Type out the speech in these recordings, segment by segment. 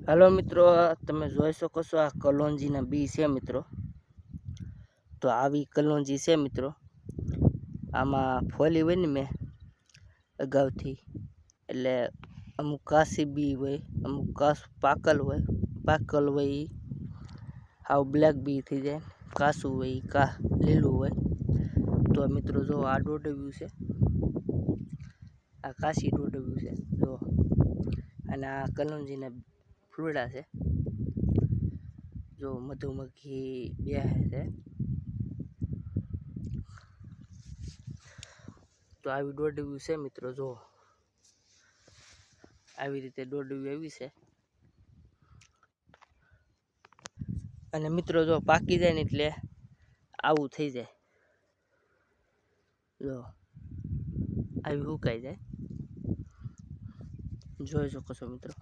Hello मित्रों, તમે જોઈ શકો છો આ કલોંજીના બી છે મિત્રો। તો આવી કલોંજી છે મિત્રો। આમાં ફોલી હોય ને મેં અગાઉથી, એટલે અમુક કાસી બી હોય, અમુક કાસ પાકલ હોય ઈ હાવ બ્લેક બી થઈ જાય, કાસું હોય ઈ કા લીલું હોય। તો મિત્રો જો આ દોડવ્યું છે, આ કાશી દોડવ્યું છે જો, અને આ કલોંજીના ફૂલડા છે જો, મધુમક્ખી બેહે છે। તો આવી દોડવ્યું છે મિત્રો જો, આવી રીતે દોડવ્યું આવી છે। અને મિત્રો જો પાકી જાય ને એટલે આવું થઈ જાય જો, આવી સુકાઈ જાય, જોઈ શકો છો મિત્રો।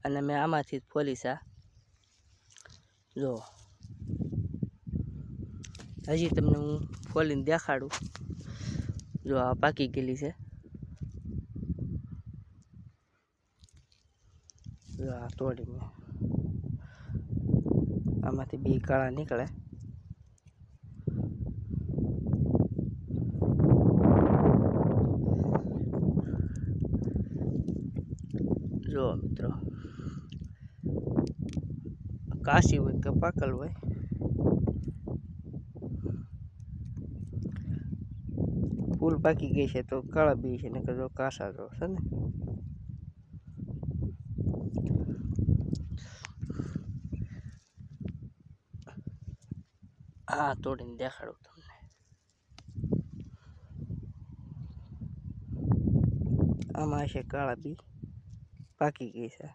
અને મેં આમાંથી જ ફોલી છે જો, હજી તમને હું ફોલીને દેખાડું। જો આ પાકી ગયેલી છે, જો આ તોડીને આમાંથી બી કાળા નીકળે। જો મિત્રો, કાશી હોય કે પાકલ હોય, ફૂલ પાકી ગઈ છે તો કાળા બી છે, નકર જો કાસા જો છે ને। હા, તોડીને દેખાડું તમને। આમાં છે કાળા બી પાકી ગઈ છે,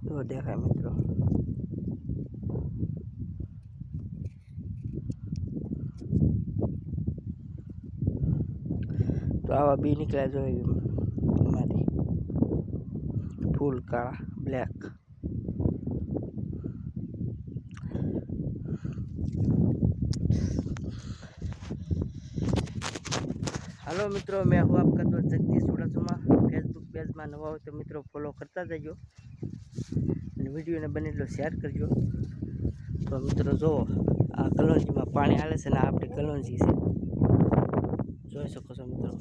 જો દેખાય મિત્રો। તો આવા બી નીકળ્યા જોઈએ એમાંથી, ફૂલ કાળા બ્લેક। हेलो मित्रों, मैं हूँ आपका दोस्त जगदीश चुड़ासमा। फेसबुक पेज में नवा हो तो मित्रों फॉलो करता जाइयो, वीडियो ने बने लो शेयर करजो। तो मित्रों जो आ कलोंजी में पानी आले से ना, आपणी कलोंजी से જોઈ શકો છો મિત્રો,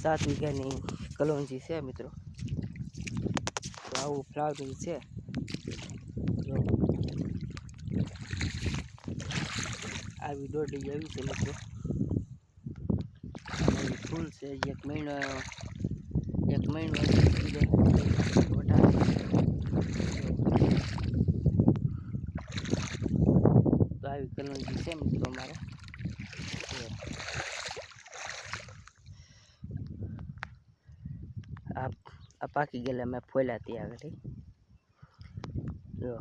7 વીઘાની કલોંજી છે મિત્રો। તો આવું ફ્લાવરિંગ છે જો, આવી દોડી આવી છે મિત્રો। ફૂલ છે, એક મહિનો તો આવી કલોંજી છે મિત્રો અમારે। આ પાકી ગયેલા મેં ફોલ્યા ત્યાં આગળ જો,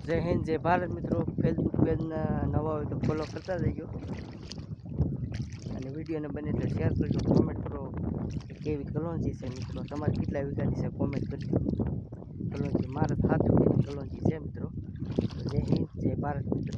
जय हिंद जय भारत मित्रों। फेसबुक पेज नवा हो तो फॉलो करता जाइयो, અને વિડીયોને બને તો શેર કરજો, કોમેન્ટ કરો કેવી કલોંજી છે મિત્રો, તમારે કેટલા વીઘાની છે કોમેન્ટ કરજો। કલોંજી મારે 7 વીઘાની કલોંજી છે મિત્રો। જય હિન્દ જય ભારત મિત્રો।